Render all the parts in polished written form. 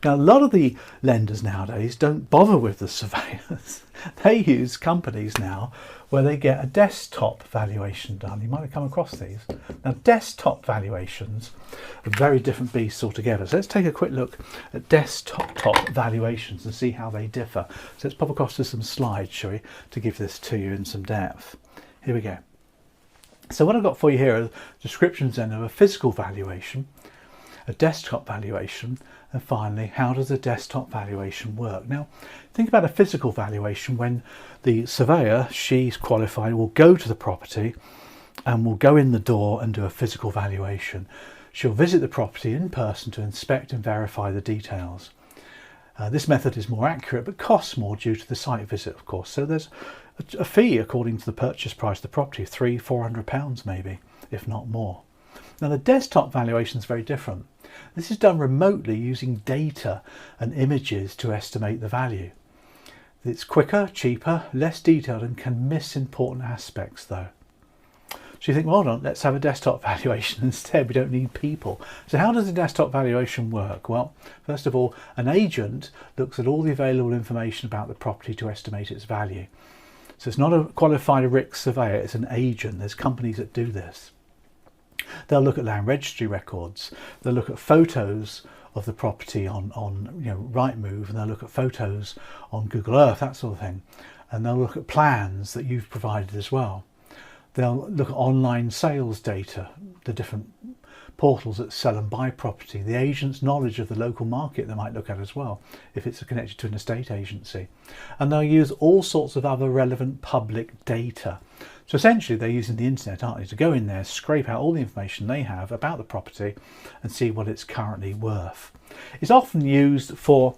Now, a lot of the lenders nowadays don't bother with the surveyors. They use companies now where they get a desktop valuation done. You might have come across these. Now, desktop valuations are very different beasts altogether. So let's take a quick look at desktop valuations and see how they differ. So let's pop across to some slides, shall we, to give this to you in some depth. Here we go. So what I've got for you here are descriptions then of a physical valuation, a desktop valuation, and finally, how does a desktop valuation work? Now, think about a physical valuation when the surveyor, she's qualified, will go to the property and will go in the door and do a physical valuation. She'll visit the property in person to inspect and verify the details. This method is more accurate but costs more due to the site visit, of course. So there's a fee according to the purchase price of the property, £300–400 maybe, if not more. Now, the desktop valuation is very different. This is done remotely using data and images to estimate the value. It's quicker, cheaper, less detailed, and can miss important aspects though. So you think, well, hold on, let's have a desktop valuation instead. We don't need people. So how does a desktop valuation work? Well, first of all, an agent looks at all the available information about the property to estimate its value. So it's not a qualified RICS surveyor, it's an agent. There's companies that do this. They'll look at land registry records. They'll look at photos of the property on Rightmove, and they'll look at photos on Google Earth, that sort of thing. And they'll look at plans that you've provided as well. They'll look at online sales data, the different portals that sell and buy property, the agent's knowledge of the local market they might look at as well, if it's connected to an estate agency. And they'll use all sorts of other relevant public data. So essentially they're using the internet, aren't they, to go in there, scrape out all the information they have about the property and see what it's currently worth. It's often used for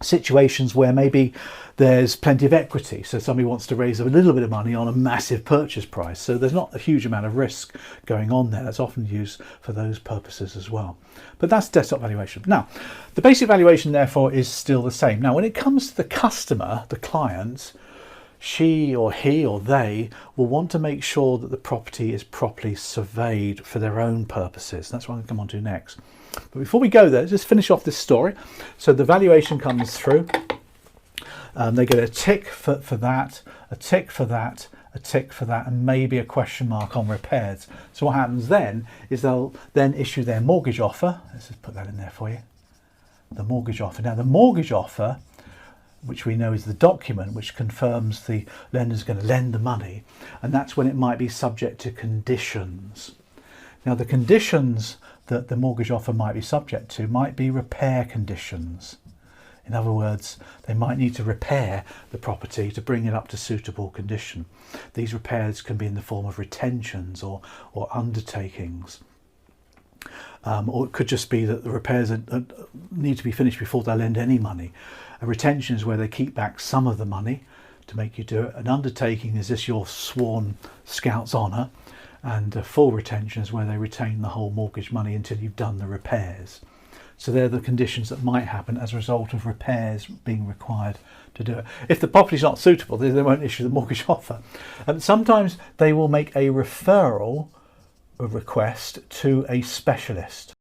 situations where maybe there's plenty of equity, so somebody wants to raise a little bit of money on a massive purchase price, so there's not a huge amount of risk going on there. That's often used for those purposes as well. But that's desktop valuation. Now, the basic valuation therefore is still the same. Now, when it comes to the customer, the client, she or he or they will want to make sure that the property is properly surveyed for their own purposes. That's what I'm going to come on to next. But before we go there, just finish off this story. So the valuation comes through. They get a tick for that, a tick for that, a tick for that, and maybe a question mark on repairs. So what happens then is they'll then issue their mortgage offer. Let's just put that in there for you. The mortgage offer. Now, the mortgage offer, which we know is the document which confirms the lender's going to lend the money, and that's when it might be subject to conditions. Now, the conditions that the mortgage offer might be subject to might be repair conditions. In other words, they might need to repair the property to bring it up to suitable condition. These repairs can be in the form of retentions or undertakings. Or it could just be that the repairs need to be finished before they lend any money. A retention is where they keep back some of the money to make you do it. An undertaking is this your sworn scout's honour, and a full retention is where they retain the whole mortgage money until you've done the repairs. So they're the conditions that might happen as a result of repairs being required to do it. If the property's not suitable, they won't issue the mortgage offer. And sometimes they will make a referral request to a specialist.